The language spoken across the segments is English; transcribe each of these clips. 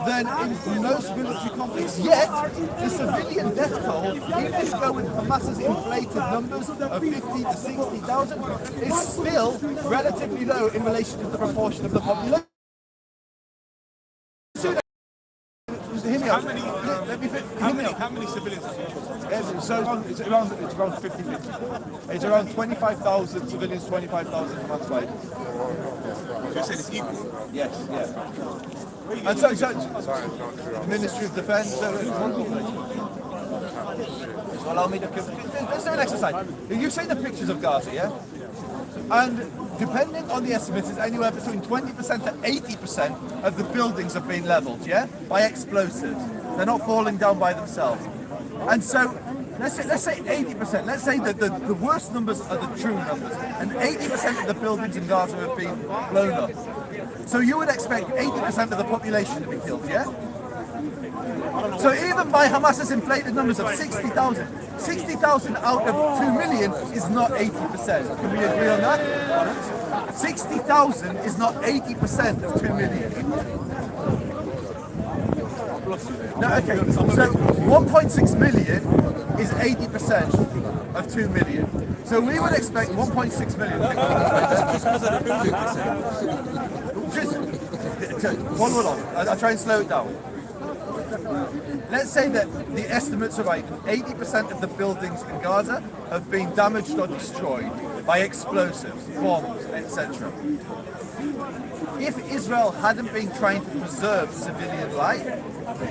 than in most military conflicts. Yet, the civilian death toll, even if you go with Hamas's inflated numbers of 50 to 60,000, is still relatively low in relation to the proportion of the population. How many civilians have been killed? So it's around 50-50. It's around 25,000 civilians, 25,000 Hamas fighters. So you're saying it's equal? Yes, yeah. And so Ministry of Defence, allow me to... Let's do an exercise. You've seen the pictures of Gaza, yeah? And depending on the estimates, it's anywhere between 20% to 80% of the buildings have been levelled, yeah? By explosives. They're not falling down by themselves. And so, let's say 80%. Let's say that the worst numbers are the true numbers. And 80% of the buildings in Gaza have been blown up. So you would expect 80% of the population to be killed, yeah? So even by Hamas's inflated numbers of 60,000, 60,000 out of 2 million is not 80%. Can we agree on that? 60,000 is not 80% of 2 million. No, okay, so 1.6 million is 80% of 2 million. So we would expect 1.6 million. Just one more on. I'll try and slow it down. Let's say that the estimates are right. 80% of the buildings in Gaza have been damaged or destroyed by explosives, bombs, etc. If Israel hadn't been trying to preserve civilian life,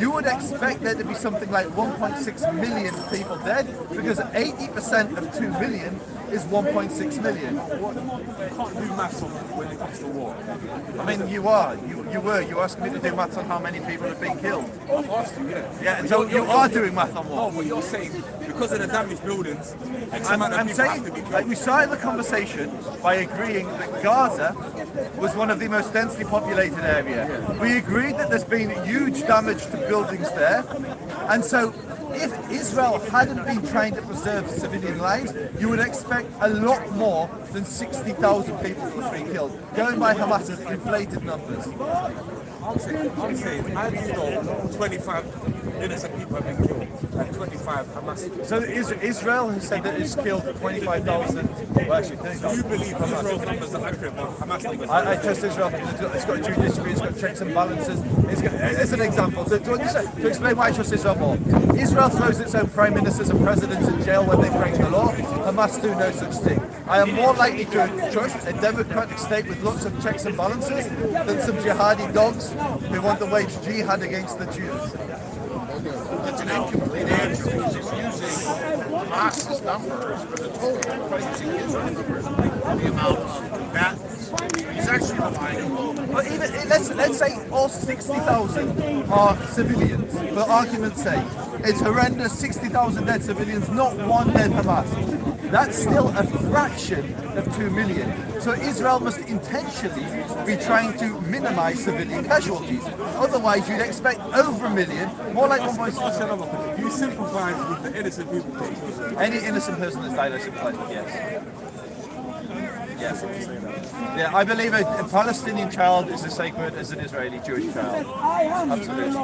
you would expect there to be something like 1.6 million people dead, because 80% of 2 million is 1.6 million. You can't do maths on when it comes to war. I mean, you were asking me to do maths on how many people have been killed. I've asked you, yeah. Yeah, and so you are doing math on war. No, but you're saying because of the damaged buildings, X amount of I'm people have saying, to be killed. like, we started the conversation by agreeing that Gaza was one of the most densely populated areas. We agreed that there's been huge damage to buildings there, and so if Israel hadn't been trying to preserve civilian lives, you would expect a lot more than 60,000 people to be killed, going by Hamas's inflated numbers. I'm saying, how do you know 25 innocent people have been killed and 25 Hamas? So Israel has said that it's killed 25,000. Well, actually, Do you believe Israel's numbers are accurate, but Hamas numbers? I trust Israel because it's got a judiciary, it's got checks and balances. It's an example. To explain why I trust Israel more. Israel throws its own prime ministers and presidents in jail when they break the law. Hamas do no such thing. I am more likely to trust a democratic state with lots of checks and balances than some jihadi dogs who want to wage jihad against the Jews. That's an incomplete answer because it's using Hamas's numbers for the total. It's using Israel's numbers for the amount of battles. He's actually relying on. But even let's say all 60,000 are civilians, for argument's sake. It's horrendous, 60,000 dead civilians, not one dead Hamas. That's still a fraction of 2 million. So Israel must intentionally be trying to minimize civilian casualties. Otherwise, you'd expect over 1 million, more like 1.6. Do you sympathise with the innocent people? Any innocent person that's died, I sympathize with, yes. Yes. Yeah, I believe a Palestinian child is as sacred as an Israeli Jewish child. Absolutely.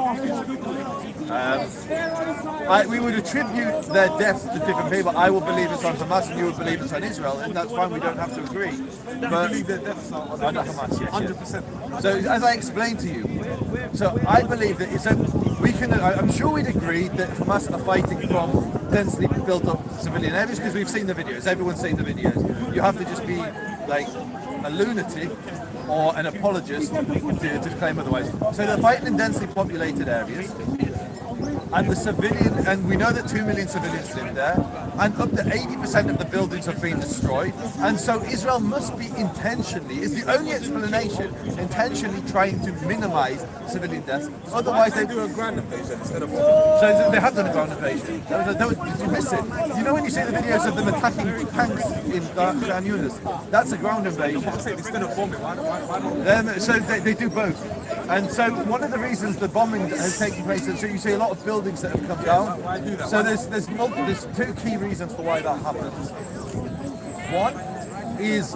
We would attribute their death to different people. I will believe it's on Hamas and you would believe it's on Israel, and that's fine, we don't have to agree. But believe their deaths are on Hamas, yes, 100%. So as I explained to you, so I believe that I'm sure we'd agree that Hamas are fighting from densely built up civilian areas because we've seen the videos, everyone's seen the videos. You have to just be like a lunatic or an apologist to claim otherwise. So they're fighting in densely populated areas, and the civilian, and we know that 2 million civilians live there, and up to 80% of the buildings have been destroyed, and so Israel must be intentionally, is the only explanation, intentionally trying to minimize civilian deaths. Otherwise they do a ground invasion instead of... So they have done a ground invasion. Did you miss it? You know when you see the videos of them attacking tanks in Khan Yunis? That's a ground invasion. I'm saying instead of bombing, why not? So they do both. And so one of the reasons the bombing has taken place, so you see a lot of buildings that have come down. Why do that? So there's two key reasons for why that happens. One is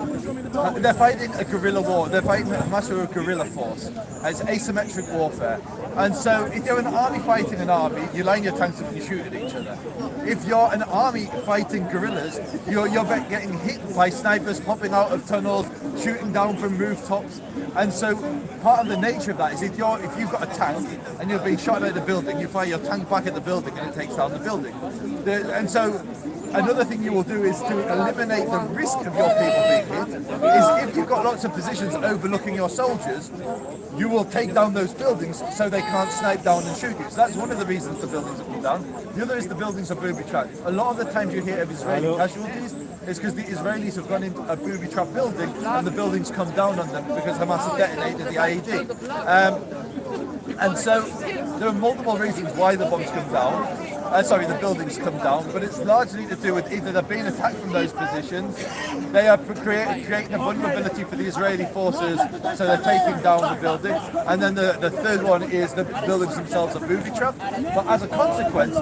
they're fighting a guerrilla war. They're fighting a massive guerrilla force. It's asymmetric warfare. And so if you're an army fighting an army, you line your tanks up and you shoot at each other. If you're an army fighting guerrillas, you're getting hit by snipers popping out of tunnels, shooting down from rooftops. And so part of the nature of that is if you've got a tank and you're being shot at the building, you fire your tank back at the building and it takes down the building. And so another thing you will do is to eliminate the risk of your people being hit, is if you've got lots of positions overlooking your soldiers, you will take down those buildings so they can't snipe down and shoot you. So that's one of the reasons the buildings have come down. The other is the buildings are booby-trapped. A lot of the times you hear of Israeli casualties is because the Israelis have gone into a booby-trapped building and the buildings come down on them because Hamas have detonated the IED. And so there are multiple reasons why the bombs come down. The buildings come down, but it's largely to do with either they're being attacked from those positions, they are creating a vulnerability for the Israeli forces, so they're taking down the building, and then the third one is the buildings themselves are booby-trapped. But as a consequence,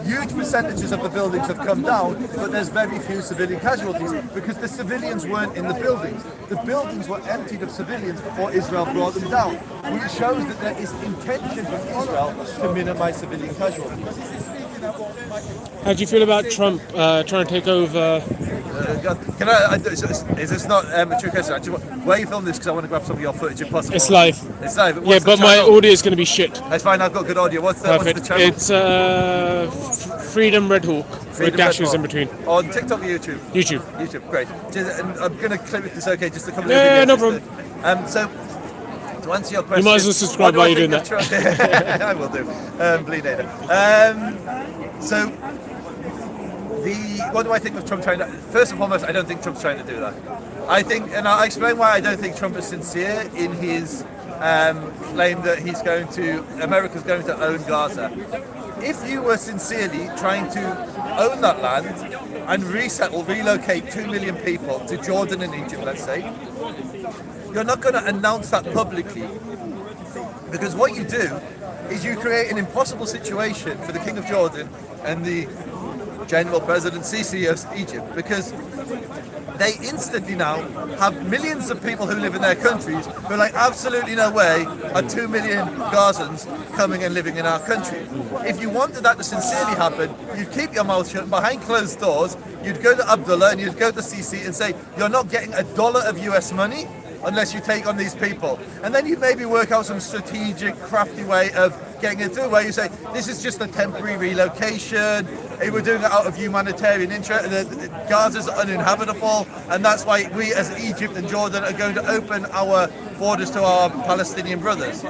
huge percentages of the buildings have come down, but there's very few civilian casualties because the civilians weren't in the buildings. The buildings were emptied of civilians before Israel brought them down, which shows that there is intention from Israel to minimize civilian casualties. How do you feel about Trump trying to take over? Is this not a true question? Where are you filming this? Because I want to grab some of your footage if possible. It's live. It's live. Yeah, but my audio is going to be shit. That's fine, I've got good audio. What's the channel? It's Freedom Red Hawk with dashes in between. On TikTok or YouTube? YouTube. YouTube, great. And I'm going to clip it, it's okay, just a couple of Yeah, videos. no problem. So, to answer your question... You might as well subscribe while you're doing that. I will do. Bleed later. So, what do I think of Trump trying to... First and foremost, I don't think Trump's trying to do that. I think, and I'll explain why I don't think Trump is sincere in his claim that America's going to own Gaza. If you were sincerely trying to own that land and relocate 2 million people to Jordan and Egypt, let's say, you're not going to announce that publicly. Because what you do is you create an impossible situation for the King of Jordan and the General President Sisi of Egypt, because they instantly now have millions of people who live in their countries who are like, absolutely no way are 2 million Gazans coming and living in our country. If you wanted that to sincerely happen, you'd keep your mouth shut behind closed doors, you'd go to Abdullah and you'd go to Sisi and say, you're not getting $1 of US money unless you take on these people. And then you maybe work out some strategic, crafty way of getting it through, where you say, this is just a temporary relocation, we're doing it out of humanitarian interest, Gaza's uninhabitable, and that's why we as Egypt and Jordan are going to open our borders to our Palestinian brothers.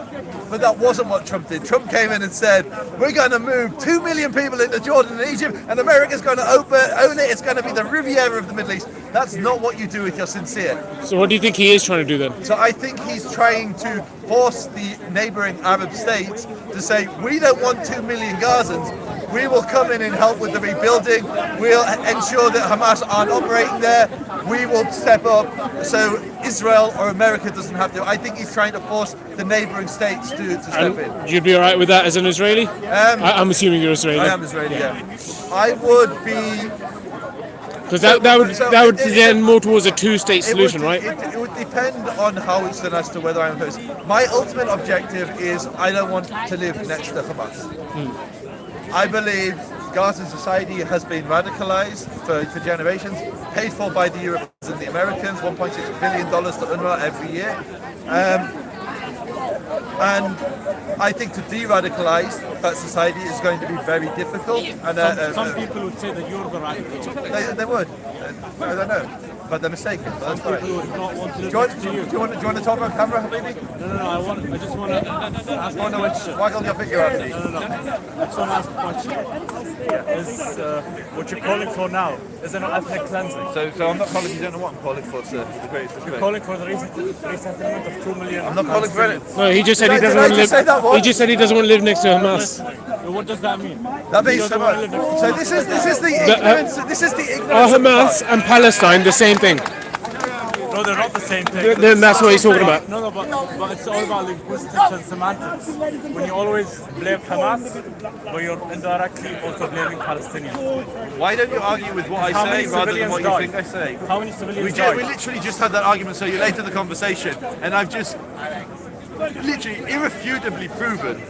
But that wasn't what Trump did. Trump came in and said, we're going to move 2 million people into Jordan and Egypt, and America's going to own it, it's going to be the Riviera of the Middle East. That's not what you do if you're sincere. So what do you think he is trying to do then? So I think he's trying to force the neighboring Arab states to say, we don't want 2 million Gazans. We will come in and help with the rebuilding. We'll ensure that Hamas aren't operating there. We will step up so Israel or America doesn't have to. I think he's trying to force the neighboring states to step in. You'd be all right with that as an Israeli? I'm assuming you're Israeli. I am Israeli, yeah. I would be... Because that would then more towards a two-state solution, right? It would depend on how it's done as to whether I'm opposed. My ultimate objective is I don't want to live next to Hamas. I believe Gaza society has been radicalized for generations, paid for by the Europeans and the Americans, $1.6 billion to UNRWA every year. And I think to de-radicalize that society is going to be very difficult. And some people would say that you're the radical. They would. I don't know. But they're mistaken. But that's fine. People would not want to live Do next to you. you want to talk about camera, Habibi? No, I just want to ask Oh a no, question. waggle your finger at me. No. I just want to ask a question. Is what you're calling for now, is it an ethnic cleansing? So I'm not calling, you don't know what I'm calling for, sir. The greatest You're respect. calling for the resettlement of 2 million. I'm not calling for it. No, he just said he Did I doesn't want to just say that live. one? He just said he doesn't want to live next to Hamas. What does that mean? That means He doesn't want to live next to this is the ignorance. This is the ignorance. Are Hamas and Palestine the same thing? No, they're not the same thing. Then that's what he's talking about. No, but it's all about linguistics and semantics. When you always blame Hamas, but you're indirectly also blaming Palestinians. Why don't you argue with what How I many say rather than civilians what you died? think I say? How many civilians We died? literally just had that argument, so you're late to the conversation, and I've just literally irrefutably proven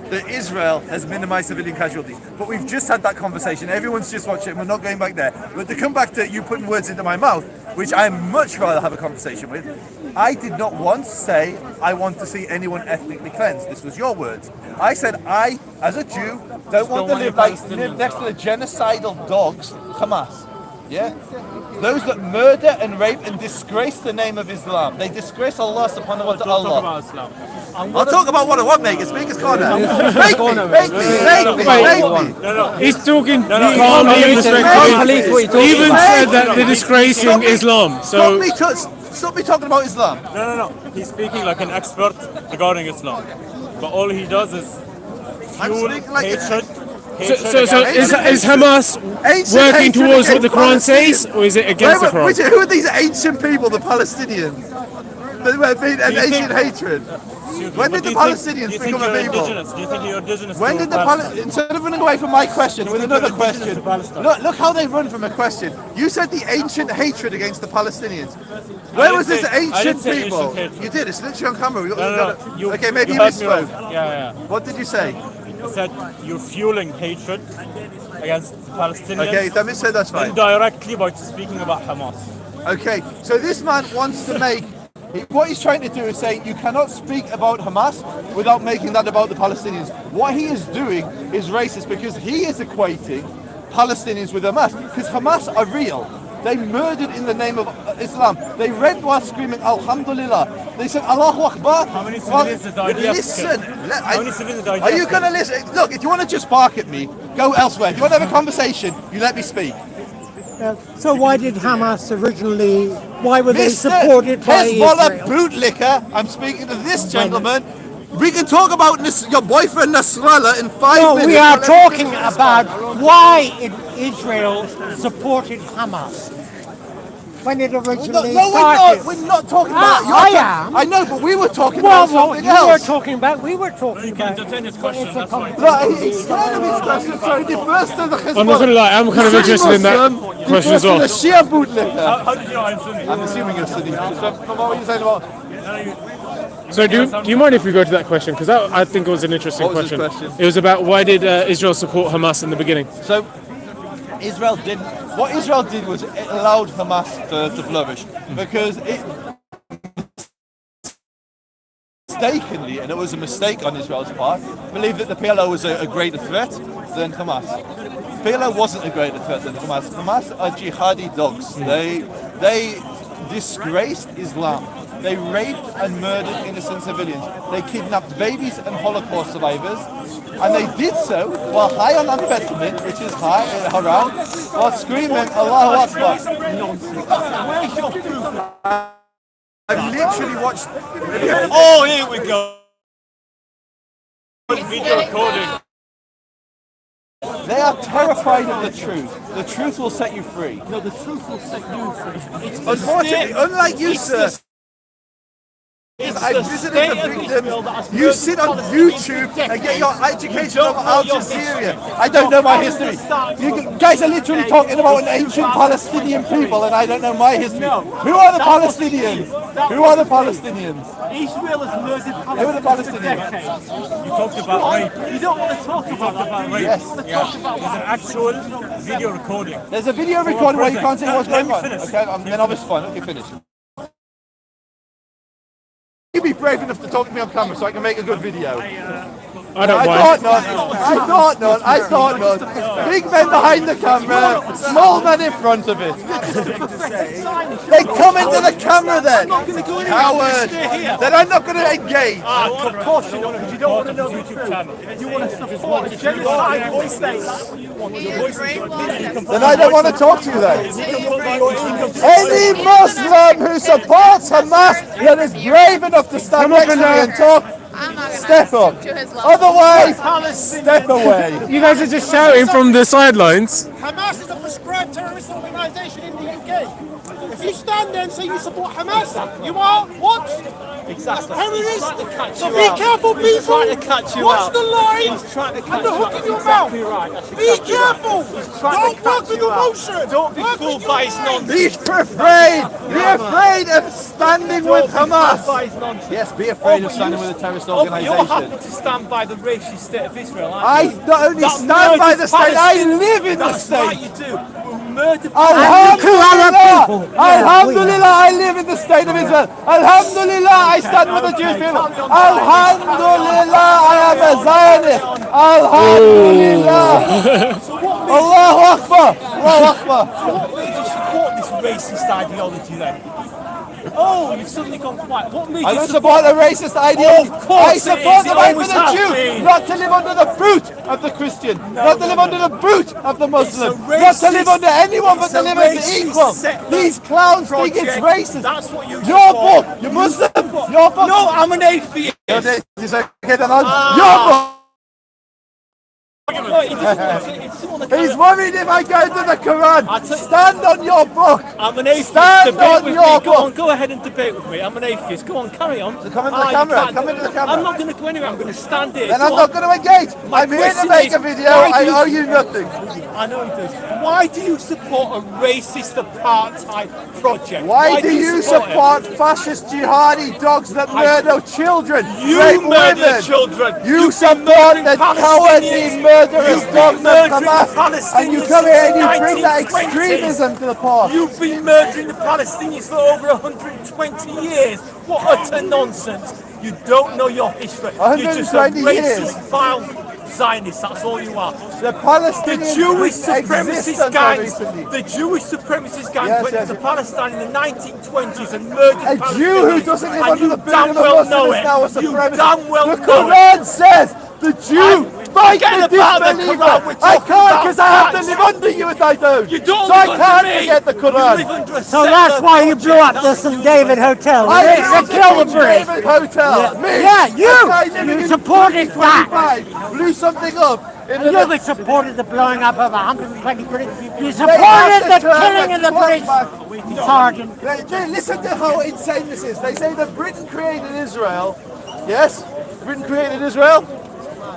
that Israel has minimized civilian casualties. But we've just had that conversation. Everyone's just watching. We're not going back there. But to come back to you putting words into my mouth, which I much rather have a conversation with, I did not once say I want to see anyone ethnically cleansed. This was your words. I said I, as a Jew, don't want to live next to the genocidal dogs, Hamas. Yeah? Those that murder and rape and disgrace the name of Islam. They disgrace Allah subhanahu wa Talk ta'ala. about Islam. I'll talk about what I want, mate. It's Speaker's Corner. Make me. He's talking calmly and respectfully. He even said that they're disgracing Islam. So Stop me talking about Islam. No. He's speaking like an expert regarding Islam. But all he does is fuel speaking like hatred. So is Hamas Ancient working hatred towards what against the Quran says, or is it against the Quran? Who are these ancient people, the Palestinians? That were being an ancient hatred. When did the Palestinians become a people? Do you think you're indigenous? When did the Palestinians, instead of running away from my question with another question, look how they run from a question. You said the ancient hatred against the Palestinians. Where was this ancient people? You did, it's literally on camera. Okay, maybe you misspoke. Yeah. What did you say? I said you're fueling hatred against Palestinians. Okay, let me say that's fine. Indirectly by speaking about Hamas. Okay, so this man wants to make, what he's trying to do is saying you cannot speak about Hamas without making that about the Palestinians. What he is doing is racist because he is equating Palestinians with Hamas, because Hamas are real. They murdered in the name of Islam. They read while screaming Alhamdulillah. They said Allahu Akbar. How many civilians did die? Listen. How many civilians died? Are you going to listen? Look, if you want to just bark at me, go elsewhere. If you want to have a conversation, you let me speak. So why did Hamas originally, why were they Mr. supported by Hezbollah Israel? bootlicker, I'm speaking to this gentleman. We can talk about your boyfriend Nasrallah in 5 No, minutes. we are but let me talking finish this about one. why Israel supported Hamas when it originally No, started. we're not talking about I am. I know, but we were talking Well, about what something you were else. talking about, we were talking about. entertain his question, It's a that's fine. competition. It's kind of his question, sorry, the first of the Hezbollah. I'm not gonna lie, I'm kind of interested in that question as well. The Shia bootlicker. How did you know I'm Sunni? I'm assuming you're Sunni. From what were you saying about? So do you mind if we go to that question? Because I think it was an interesting What was his question. question? It was about why did Israel support Hamas in the beginning? So, what Israel did was it allowed Hamas to flourish because it mistakenly, and it was a mistake on Israel's part, believed that the PLO was a greater threat than Hamas. PLO wasn't a greater threat than Hamas. Hamas are jihadi dogs. They disgraced Islam. They raped and murdered innocent civilians. They kidnapped babies and Holocaust survivors, and they did so while high on amphetamine, which is haram, while screaming Allahu Akbar. Where's your proof? I've literally watched. Oh, here we go. Video recording. They are terrified of the truth. The truth will set you free. No, the truth will set you free. Unfortunately, unlike you, sir. I visited the victims. You sit on YouTube and get your education from Al Jazeera. I don't know my history. You guys are literally talking about an ancient Palestinian people, and I don't know my history. Who are the Palestinians? Who are the Palestinians? Israel has murdered Who are the Palestinians? You talked about rape. You don't want to talk about Rape. Yes. Yeah. There's an actual video recording. There's a video recording where you can't see what's Let going me on. finish. Okay, then I'll respond. Okay, finish. You be brave enough to talk to me on camera so I can make a good video. I don't I mind. thought not. Big men behind the camera, small men in front of it. They come into the camera then. Cowards. Then I'm not going to engage. Of course you don't, because you don't want to know the truth. You want to support the genocidal state. Then I don't want to talk to you then. Any Muslim who supports Hamas that is brave enough to stand next to me and talk, step up. Otherwise, step away. You guys are just shouting from the sidelines. Hamas is a prescribed terrorist organisation in the UK. If if you stand there and say you support Hamas, you are what? Exactly. That's terrorist. He's trying to catch So you be out. careful, He's people. trying to catch you Watch out. the line He's trying to catch and the hook you in your out. mouth. Exactly right. That's Be exactly careful. Right. He's trying Don't to work catch with you out. emotion. Don't be Work fooled with by your his mind. nonsense. Be afraid. Be afraid of standing with Hamas. By his nonsense. Yes, be afraid of standing with a terrorist But you're organisation. happy to stand by the racist state of Israel, aren't I you? not only That stand by the murders state, I Palestinians. live in the That's right, state. you do. You murder Alhamdulillah, Alhamdulillah, I live in the state of Israel. Alhamdulillah, I stand with the Jewish people. Alhamdulillah, I am a Zionist. Alhamdulillah. Allahu Akbar. Allahu Akbar. What made you support this racist ideology then? Oh, you've suddenly gone quiet. What made I you don't support the racist ideology. Of course I it support is. the It right for always the has Jew, been. not to live under the boot of the Christian, not to live under the boot of the Muslim, not to live racist- under anyone but it's to a live as racist equal. settler These clowns think it's project. racist. That's what you Your support. book, you Muslim, your book. No, I'm an atheist. It's okay, then your book. No, he doesn't want to He's worried if I go to the Quran. I tell you- Stand on your book. I'm an atheist. Stand Debate on with your me. Go book. on, go ahead and debate with me. I'm an atheist. Go on, carry on. Come into the You camera, can't come do- into the camera. I'm not going to go anywhere. I'm going to stand here. Then Go I'm on. not going to engage. My I'm here to question make is, a video. why I do you- owe you nothing. I know he does. Why do you support a racist apartheid project? Why do you it? support fascist jihadi dogs that murder children, You rape murder women? children. You You've been support murdering the cowardly Palestinians. murderous You've been dogs of murdering Hamas, Palestinians and you come here and you since the bring that 1920s. extremism to the park. You've been murdering the Palestinians for over 120 years. What utter nonsense. You don't know your history. You're just a 120 years. racist, vile Zionist. That's all you are. The The Palestinians Jewish exist supremacist until gangs, recently. the Jewish supremacist gang Yes, went yes. into Palestine in the 1920s and murdered A Palestinians. Jew who doesn't live and under you the boot damn of the well Muslim know is now a it. You supremacist. damn well The know it. Quran says the Jew fight Forget the about the disbeliever. Quran, we're I talking can't about because I have to facts. live under you and I don't. You don't so I live can't under me. forget the You live Quran. under a So that's settler why you blew up project. the St. David Hotel. I It's live a kill the in bridge. David Hotel. Me. Yeah, you. I live You in supported that. 2025. Blew something up. In You the supported the blowing up of 120 British. You They supported have the to turn killing of the clock British back. sergeant. Listen to how insane this is. They say that Britain created Israel. Yes? Britain created Israel?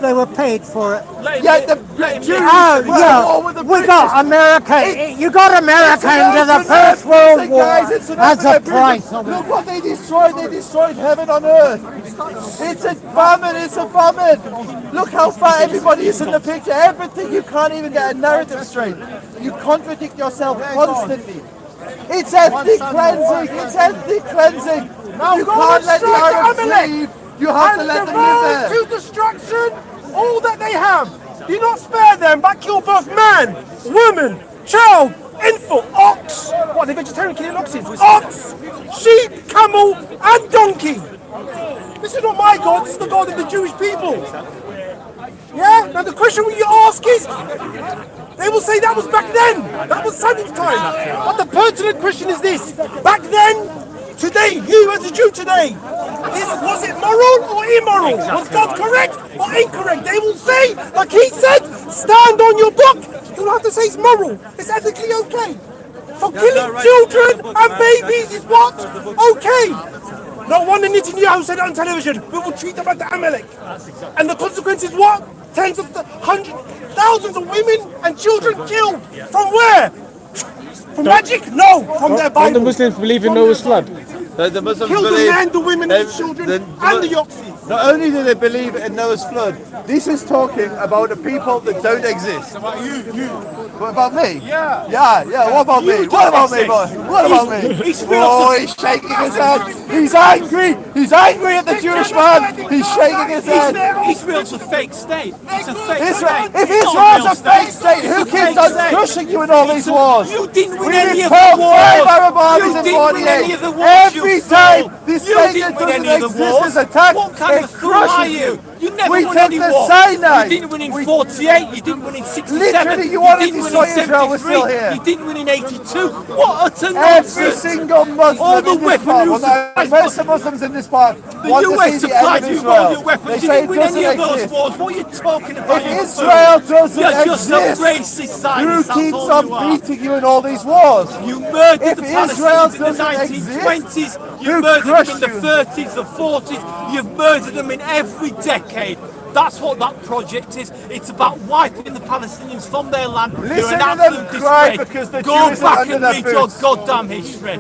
They were paid for it. Yeah, the Jews Oh, were at war with the yeah. We British. got America. You got America into the First World War Guys, as a price of Look it. what they destroyed. They destroyed heaven on earth. It's a famine. It's a famine. Look how far everybody is in the picture. Everything. You can't even get a narrative straight. You contradict yourself constantly. It's ethnic cleansing. It's ethnic cleansing. You can't let the Arabs leave. You have to let them live there. to destruction all that they have. Do not spare them, but kill both man, woman, child, infant, ox. What, the vegetarian killing oxen? Ox, sheep, camel, and donkey. This is not my God, this is the God of the Jewish people. Yeah? Now the question you ask is, they will say that was back then. That was Samuel's time. But the pertinent question is this. Back then, today, you as a Jew today, was it moral or immoral? Was God correct or incorrect? They will say, like he said, stand on your book. You don't have to say it's moral. It's ethically okay. So killing children and babies is what? Okay. No wonder Netanyahu said it on television. We will treat them like the Amalek. And the consequence is what? Tens of hundreds, thousands of women and children killed. From where? From magic? No, from their Bible. Don't the Muslims believe in Noah's flood? The Muslims Kill the believe man, the women, and the children, and the oxen. Not only do they believe in Noah's flood, this is talking about the people that don't exist. About you. What about me? Yeah. What about me? What about me, boy? What about me? Oh, he's shaking his head. He's angry. He's angry at the Jewish man. He's shaking his head. Israel's a fake state. It's a fake Israel, state. if It's not Israel's real a fake state, who It's a keeps fake on state. crushing you in all these wars? You didn't win We any of repelled the wars. 5 Arab armies You in didn't win any of the 48. wars. Every you time fool. this You state didn't that win any doesn't of the exist wars. is attacked, What kind it of fool are crushes you? You're never We won took any the war. Sinai. You didn't win in 48. You didn't win in 67. Literally, you wanted didn't to win destroy in Israel, we're 73. still here. You didn't win in 82. What utter Every nonsense! single Muslim All the in this weaponry part, was most of Muslims in this part The want US to see the end supplied of you with all Israel. your weapons. They You say didn't it win any doesn't of those exist. wars. What are you talking about? If you Israel fool? doesn't You're just a exist, racist Zionist. who That's keeps all on you are. beating you in all these wars? You murdered If the Israel Palestinians in the doesn't 1920s. You who murdered them crushed in the you? 30s, the 40s. You've murdered them in every decade. That's what that project is. It's about wiping the Palestinians from their land. You're Listen an to them absolute cry disgrace. because the Go Jews are back under and their read your boots. goddamn history.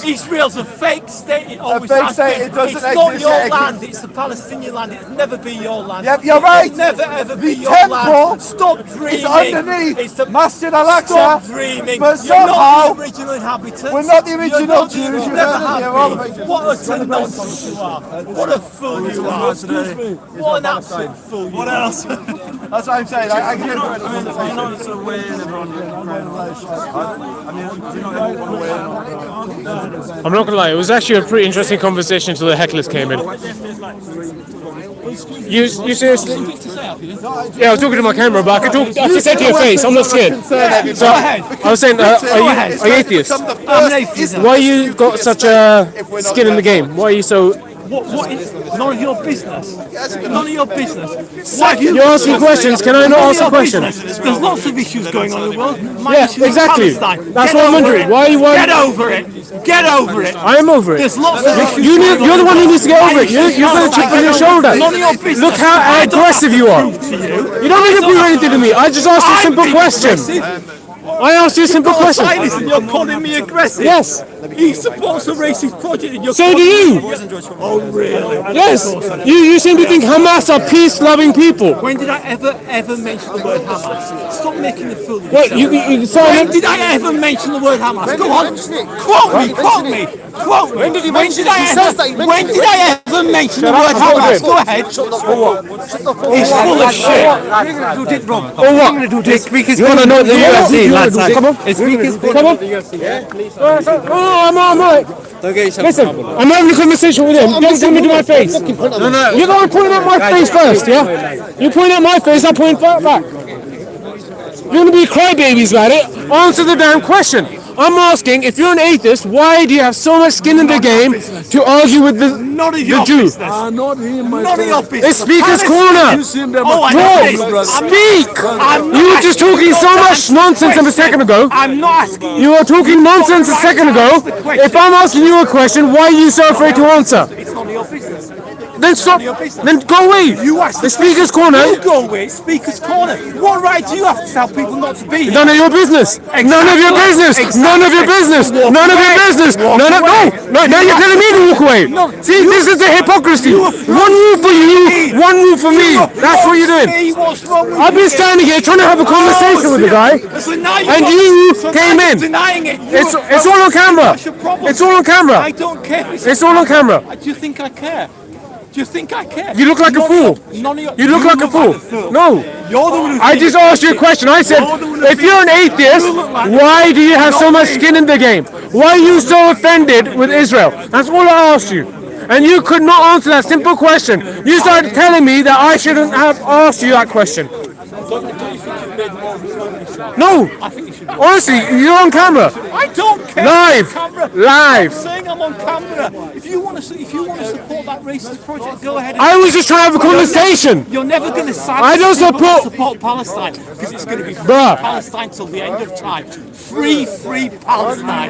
Israel's a fake state. It always fake has state, been. it doesn't It's not exist your yet. land. It's the Palestinian land. It'll never be your land. Yep, you're It'll right. never ever be The your temple land. Stop dreaming. It's underneath It's the Masjid Al-Aqsa, Stop dreaming. but You're not somehow the original inhabitants. we're not the You're original not the- Jews. You You've never heard of have me, we're all been. the- What a nonsense you are. What a fool you are. What an absolute fool you are. What else? That's what I'm saying. I can I'm not gonna lie, it was actually a pretty interesting conversation until the hecklers came in. You seriously? Yeah, I was talking to my camera, but I can say to your face, I'm not scared. So I was saying, are you atheist? I'm an atheist. Why you got such a skin in the game? Why are you so? What is none of your business? None of your business. You're asking questions. Can I not ask a question? There's lots of issues going on in the world. My Yeah, issue is exactly. Palestine. That's Get what I'm over wondering. it. Why you want? Get over it. Get over it. I am over it. There's lots of issues. You're the one who needs to get over it. You're going to chip on your shoulder. None of your business. Look how aggressive you are. You don't need to prove anything to me. I just asked you a simple question. I asked you a simple question. Zionist and you're calling me aggressive. Yes. He supports a racist project and you're So do you. Oh really? Yes. You seem to think Hamas are peace-loving people. When did I ever mention the word Hamas? Stop making the fool of Wait, yourself. When did I ever mention the word Hamas? Go on, quote me. When did I ever mention the word Hamas? Go ahead. He's full of shit. Or what? You want to know the UFC, lads? Come on. Come on. Oh, I'm all right. Listen, I'm having a conversation with him. Don't tell me to my face. No. You're going to point at my face first, yeah? You point at my face, I point back. You're going to be crybabies about it. Answer the damn question. I'm asking, if you're an atheist, why do you have so much skin in the game to argue with the Jew? None of your business. It's Speaker's Corner. Bro, speak! You were just talking so much nonsense a second ago. I'm not asking You were talking nonsense a second ago. If I'm asking you a question, why are you so afraid to answer? It's none of your business. Then stop. Then go away. You asked The Speaker's Corner. You go away. Speaker's Corner. What right do you have to tell people not to be here? None of your business. None of your business. None of your business. None of your business. No. Now you're telling me to walk away. See, this is the hypocrisy. One rule for you, one rule for me. That's what you're doing. What's wrong with I've been standing here trying to have a conversation with the guy, and you came in. Denying it. It's all on camera. It's all on camera. I don't care. It's all on camera. Do you think I care? Do you think I care? You look like a fool. You look like a fool. No. You're the one who I just asked you a question. I said, if you're an atheist, why do you have so much skin in the game? Why are you so offended with Israel? That's all I asked you. And you could not answer that simple question. You started telling me that I shouldn't have asked you that question. No. Honestly, you're on camera. I don't care. Live. I'm saying I'm on camera. If you want to support that racist project, go ahead. I was just trying to have a conversation. You're never going to I don't support Palestine because it's going to be free Bruh. Palestine till the end of time. Free Palestine.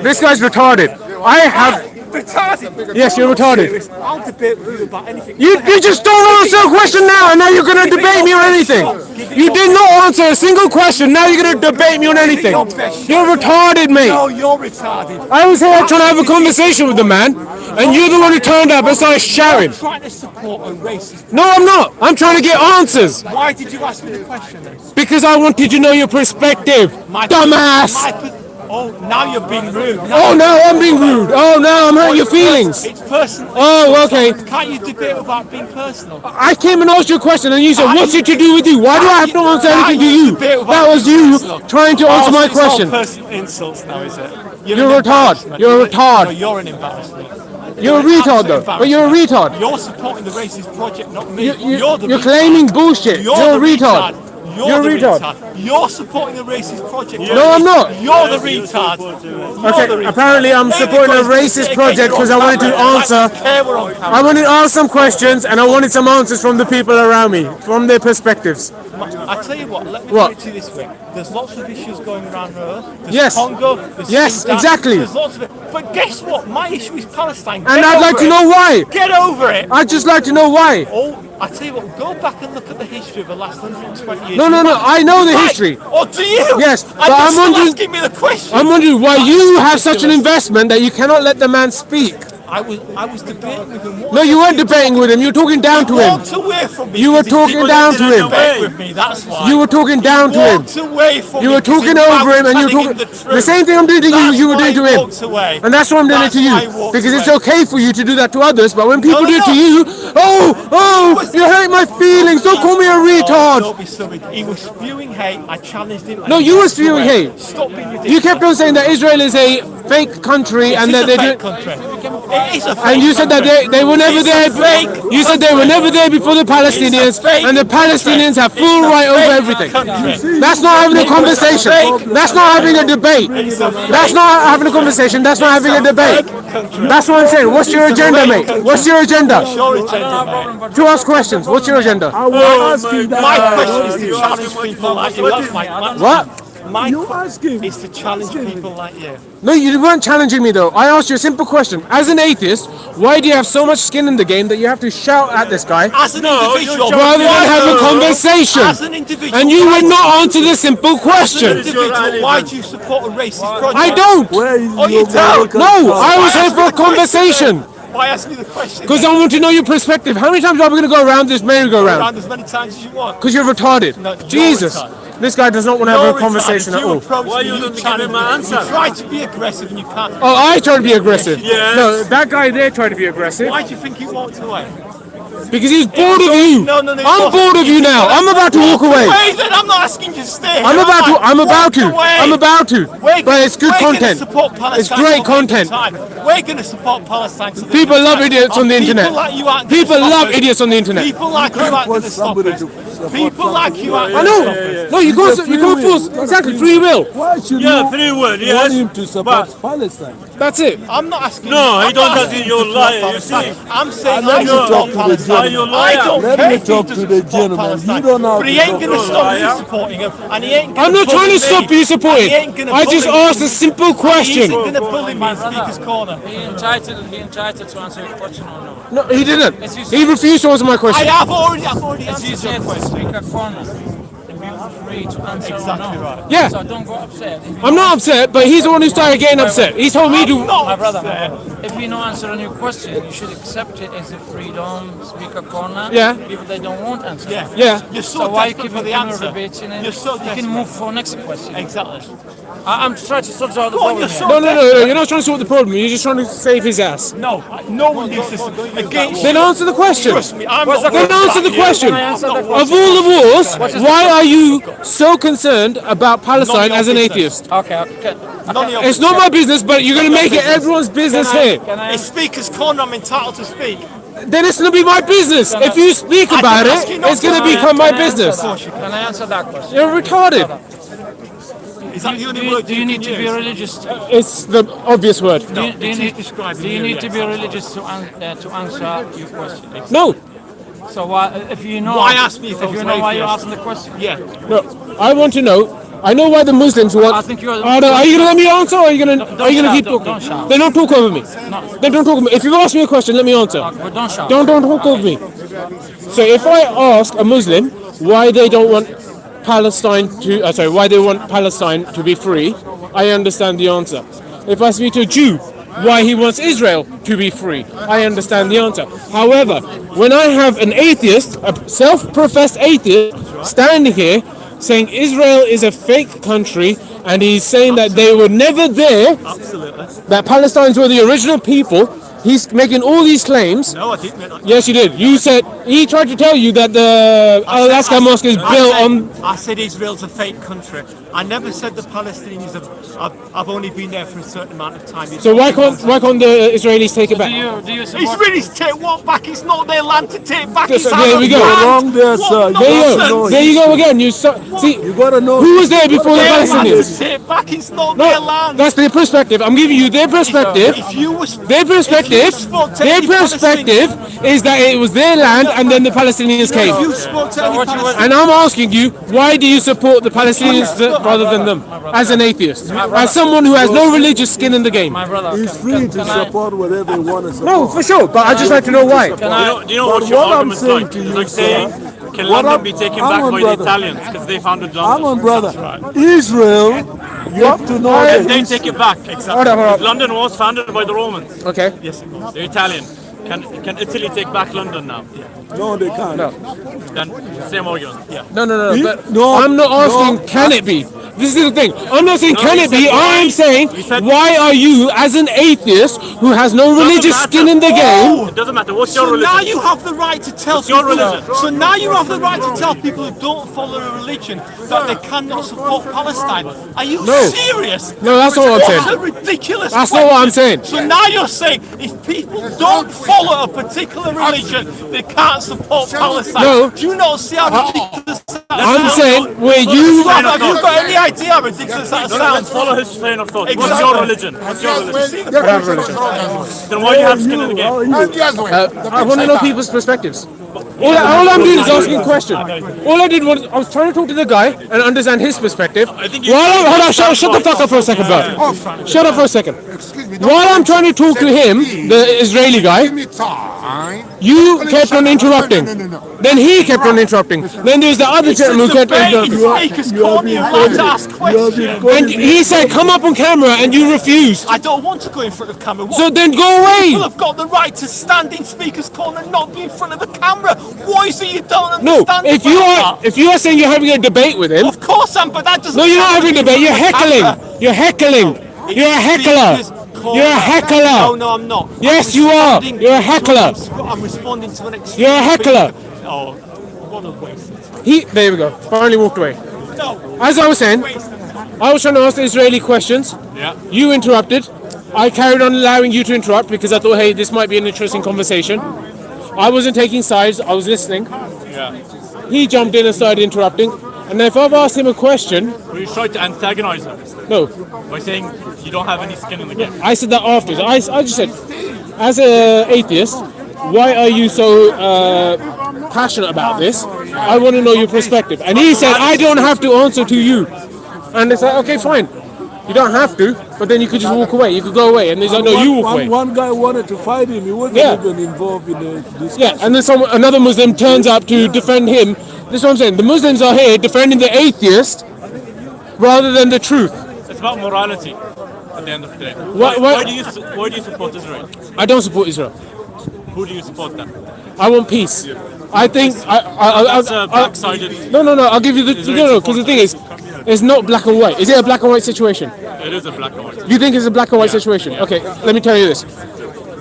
This guy's retarded. I have. Retarded. Yes, you're retarded. I'll debate with you about anything. You just don't answer a question now, and now you're going to debate me on anything. You did not answer a single question. Now you're going to debate me on anything. You're retarded, mate. No, you're retarded. I was here trying to have a conversation with the man, and you're the one who turned up and started shouting. I'm trying to support a racist. No, I'm not. I'm trying to get answers Why did you ask me the question then? because I wanted to know your perspective. Dumbass. Oh, now you're being rude. Oh, now I'm being rude. Oh, now I'm hurting your feelings. It's personal. Oh, okay. Can't you debate without being personal? I came and asked you a question, and you said, "What's it to do with you? Why do I have to answer anything to you?" That was you trying to answer my question. It's all personal insults now, is it? You're a retard. You're a retard. No, you're an embarrassment. You're a retard though. But you're a retard. You're supporting the racist project, not me. You're the You're retard. claiming bullshit. You're a the retard. You're the a retard. You're supporting the racist project. No, I'm not. You're the retard. Okay, apparently I'm supporting a racist project because I wanted to answer. I wanted to ask some questions and I wanted some answers from the people around me, from their perspectives. I tell you what, let me What? put it to you this way. There's lots of issues going around there. There's Yes. Congo, there's Yes, Sudan, exactly. There's lots of it. But guess what? My issue is Palestine. And Get I'd like over to it. know why. Get over it. I'd just like to know why. Oh, I tell you what, go back and look at the history of the last 120 years. No, no, no, I know the Right. history. Or do you? Yes, And but you're I'm still wondering- asking me the question. I'm wondering why you have such an investment that you cannot let the man speak. I was debating with him. No, you weren't debating with him. You were talking down to him. Walked away from me. You were because he talking didn't down want to him. debate with me, that's why. You were talking down to him. Walked away from You me were because talking he knew I over was him, and you were telling talking him the same thing I'm doing to you. That's You were why doing to he him, walked away. and that's why I'm doing it That's to you why he walked because it's away. okay for you to do that to others. But when people No, do it no. to you, oh, you hurt my feelings. Don't call me a retard. Don't be silly. He was spewing hate. I challenged him. and No, he you were walked spewing away. hate. Stop being ridiculous. You kept on saying that Israel is a fake country and It that is they a fake do. country. It is a fake And you said that country. they were never It's a there. fake You said they were never there before the Palestinians, It's a fake and the Palestinians have country. full It's a right over fake everything. country. That's not having a conversation. That's not having a debate. That's not having a conversation. That's not having a debate. That's what I'm saying. What's your agenda, mate? What's your agenda? Sure, it's agenda, mate. To ask questions. What's your agenda? My question is to challenge people like you. That's What? my question is to challenge people like you. No, you weren't challenging me though. I asked you a simple question. As an atheist, why do you have so much skin in the game that you have to shout at this guy As an individual, rather than why have a do- conversation? As an individual, And you why would do- not answer the simple As an question. individual, why do you support a racist project? I don't. Oh, you don't? No, I was here for a conversation. Why ask me the question? Because I want to know your perspective. How many times are we going to go around this merry-go-round? Around as many times as you want. Because you're retarded. No, you're Jesus. retarded. This guy does not want to You're have a retarded. conversation If at you all. approach me, you challenge me. You try to be aggressive and you can't. Oh, I tried to be aggressive. Yes. No, that guy there tried to be aggressive. Why do you think he walked away? Because he's bored of you. No, I'm bored of you now. I'm about to walk away. Then I'm not asking you to stay. I'm about to. I'm about to. Walk away. I'm about to. We're But it's good we're gonna content. support Palestine It's great till the end of content. time. We're going to support Palestine. till the People end of love time. idiots on the People internet. like you aren't gonna People stop love us. idiots on the internet. People like you aren't going to stop us. People like you aren't I going to know. stop us. No, you can't force. Exactly, free will. Why should Yeah, free will, yes. want him to support Palestine? That's it. I'm not asking No, you. he I'm don't not have asking to- you you're to support lying, you Palestine. see. I'm saying Let I me support talk to the Palestine. gentleman. I don't Let care me if he talk to doesn't the support gentleman. Palestine. You don't have But he to ain't talk going to to stop the you supporting him, and he ain't going I'm not trying to stop you supporting. I just asked a simple He question. isn't going to bully me in Speaker's Corner. He entitled to answer your question or no? No, he didn't. He refused to answer my I question. have already As you answered said, your question. speaker corner. And be free to answer Exactly or no. right. Yeah. So don't go upset. If you I'm not upset, but he's the one who started getting upset. He told me to. Not My brother, upset. if you don't answer a new question, you should accept it as a freedom speaker corner. Yeah. If they don't want answer. Yeah. Yeah. You're so, So why desperate keep for it the answer. debating it? You're so You desperate. can move for next question. Exactly. I'm trying to solve out the Go on, problem you're here. so No, no, no, no. You're not trying to sort the problem. You're just trying to save his ass. No, no one needs this against Then you. answer the question. Trust me, I'm not Then answer the question. Can I answer the Of all the wars, why are you so concerned about Palestine as an atheist? Okay, okay. None of your It's not my business, but you're going to make it everyone's business here. Can I It's Speaker's Corner, I'm entitled to speak. Then it's going to be my business. If you speak about it, it's going to become my business. Can I answer that question? You're retarded. Is that the only Do word you you need can to be use? religious? It's the obvious word. Do you it is need, describing do you you, need to yes. be religious to answer your question? No, So why, if you know, Why ask me if I if you was know why you're atheist? asking the question? Yeah. no. I want to know. I know why the Muslims want. I think you're. Oh, no, are you gonna let me answer, or are you gonna shout, keep don't talking? shout. Then don't talk over me. Then don't talk over me. If you've asked me a question, let me answer. But don't shout. Don't talk over me. So if I ask a Muslim why they don't want Palestine to, why they want Palestine to be free, I understand the answer. If I speak to a Jew why he wants Israel to be free, I understand the answer. However, when I have an atheist, a self-professed atheist, standing here saying Israel is a fake country, and he's saying that they were never there, Absolutely. that Palestinians were the original people, He's making all these claims. No, I didn't. Yes, you did. You said he tried to tell you that the Al-Aqsa Mosque is built on. I said Israel's a fake country. I never said the Palestinians have only been there for a certain amount of time. So why can't the Israelis take it back? Do you support? Israelis take what back? It's not their land to take back. Yes, It's there we go. our land. Wrong there, sir. What There you go. nonsense. There you go again. See, You gotta know. who was there before the Their land Palestinians? to take back. It's not their No, land. that's their perspective. I'm giving you their perspective. If you was Their perspective is that it was their land and then the Palestinians came. If you spoke to any Palestinian, And I'm asking you, why do you support the Palestinians rather than them? As an atheist, as someone who has no religious skin in the game. My brother, He's free to support whatever he wants to No, support. for sure. But I just like to know why. can I? Do you know But what your what I'm argument's saying like? to It's you, like sir, saying, can what London I'm- be taken hang back on, by brother. the Italians because they founded Hang London? on, brother. That's right. Israel, you have to know Can that they he's- take it back? Hold on, hold on. If London was founded by the Romans. Okay. Yes, they're Italian. Can Italy take back London now? No, they can't. Then same argument. Yeah. No. But No, I'm not asking, no. can it be? This is the thing. I'm not saying, No, can you it be? said why. I'm saying, You said- why are you, as an atheist who has no religious matter. skin in the game? It doesn't matter. What's so your religion? now you have the right to tell What's your people. religion? So now you have the right to tell people who don't follow a religion that they cannot support Palestine. Are you No. serious? No, that's not what I'm saying. That's a ridiculous. That's not what I'm saying. So now you're saying if people don't follow a particular religion, they can't support Palestine. No. Do you not see how ridiculous that I'm sounds? saying, where you... Have you got any idea how ridiculous that Let's sounds? follow his train of thought. What's Exactly. your religion? What's your religion? I have a religion. Then why do you have skin in the game? I want to know people's perspectives. All I'm doing is asking a question. All I did was I was trying to talk to the guy and understand his perspective. Hold on, shut the fuck up for a second, bro. Shut up for a second. While I'm trying to talk to him, the Israeli guy, you kept on interrupting. Then he kept on interrupting. Then there's the other gentleman who kept on interrupting. Speakers calling you allowed to ask questions. And he said, come up on camera, and you refused. I don't want to go in front of camera. What So then go away. people have got the right to stand in speakers' corner and not be in front of the camera. Why is it you don't No, understand? if you are saying you're having a debate with him, of course I'm, but that doesn't. no, you're not count having a if debate. you're You're in front of the heckling. camera. You're heckling. You're a heckler. Speakers' corner. You're a heckler. No, no, I'm not. Yes, I'm you are. responding You're a to heckler. I'm responding to an extreme. You're a heckler. speaker. Oh, what a waste of time. There we go. Finally walked away. No, As I was saying, waste of time. I was trying to ask the Israeli questions. Yeah. You interrupted. I carried on allowing you to interrupt because I thought, hey, this might be an interesting conversation. I wasn't taking sides. I was listening. Yeah. He jumped in and started interrupting. And if I've asked him a question, Well, you tried to antagonize him no, by saying you don't have any skin in the game. I said that afterwards. I just said, as an atheist, why are you so passionate about this? I want to know your perspective. And he said, I don't have to answer to you. And it's like, okay, fine. You don't have to, but then you could just walk away. You could go away. And he's like, no, you walk away. One guy wanted to fight him. He wasn't Yeah. even involved in the discussion. Yeah, and then another Muslim turns up to defend him. This is what I'm saying. The Muslims are here defending the atheist rather than the truth. It's about morality at the end of the day. Why- Why do you support Israel? I don't support Israel. Who do you support then? I want peace. I think That's a backsided. no. I'll give you the because the thing is, it's not black and white. Is it a black and white situation? It is a black and white. You think it's a black and white situation? Okay, let me tell you this.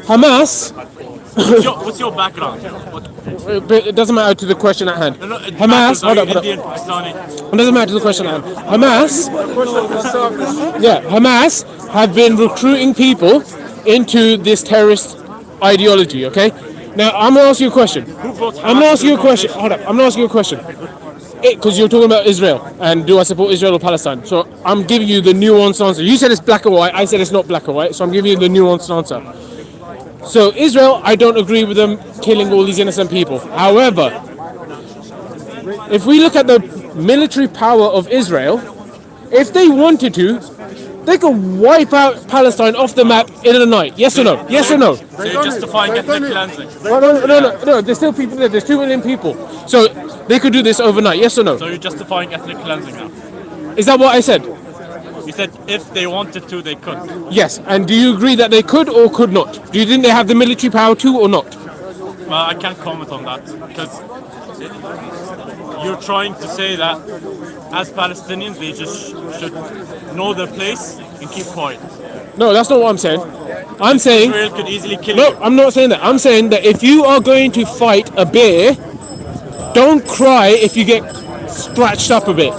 Hamas. What's your background? But it doesn't matter to the question at hand. No, it Hamas. matters. Are Hold you up, hold up. Indian, Pakistani? It doesn't matter to the question at hand. Hamas have been recruiting people into this terrorist ideology. Okay. Now I'm gonna ask you a question. I'm gonna ask you a question. Hold up. I'm gonna ask you a question. Because you're talking about Israel and do I support Israel or Palestine? So I'm giving you the nuanced answer. You said it's black and white. I said it's not black and white. So I'm giving you the nuanced answer. So Israel, I don't agree with them killing all these innocent people. However, if we look at the military power of Israel, if they wanted to, they could wipe out Palestine off the map in a night. Yes or no? Yes or no? So you're justifying ethnic cleansing. No. There's still people there. There's 2 million people. So they could do this overnight. Yes or no? So you're justifying ethnic cleansing now. Is that what I said? You said if they wanted to, they could. Yes. And do you agree that they could or could not? Do you think they have the military power to or not? Well, I can't comment on that because you're trying to say that as Palestinians, they just should know their place and keep quiet. No, that's not what I'm saying. I'm saying. Israel could easily kill No, you. I'm not saying that. I'm saying that if you are going to fight a bear, don't cry if you get scratched up a bit.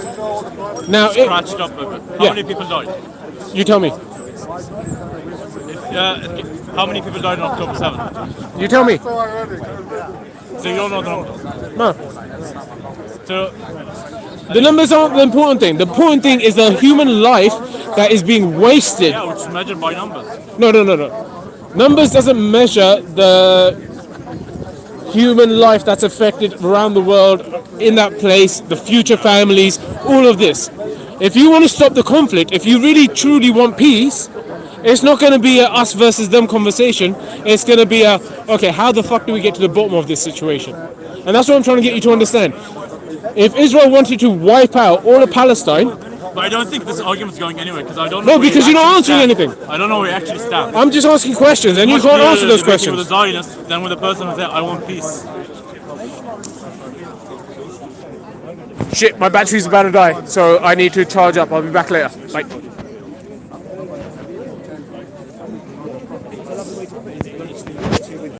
Now, Scratched up a bit. How Yeah. many people died? you tell me. How many people died on October 7th? You tell me. So you don't know the numbers. No. So The numbers aren't the important thing. The important thing is the human life that is being wasted. yeah, which is measured by numbers. No. Numbers doesn't measure the human life that's affected around the world in that place, the future families, all of this. If you want to stop the conflict, if you really truly want peace, it's not going to be a us versus them conversation. It's going to be a, okay, how the fuck do we get to the bottom of this situation? And that's what I'm trying to get you to understand. If Israel wanted to wipe out all of Palestine, But I don't think this argument's going anywhere because I don't No, know. where because you you're not actually answering stand. anything. I don't know where you actually stand. I'm just asking questions and you Much can't clearer answer those debating with questions. a Zionist than with a person who said, I want peace. Shit, my battery's about to die, so I need to charge up. I'll be back later. Bye.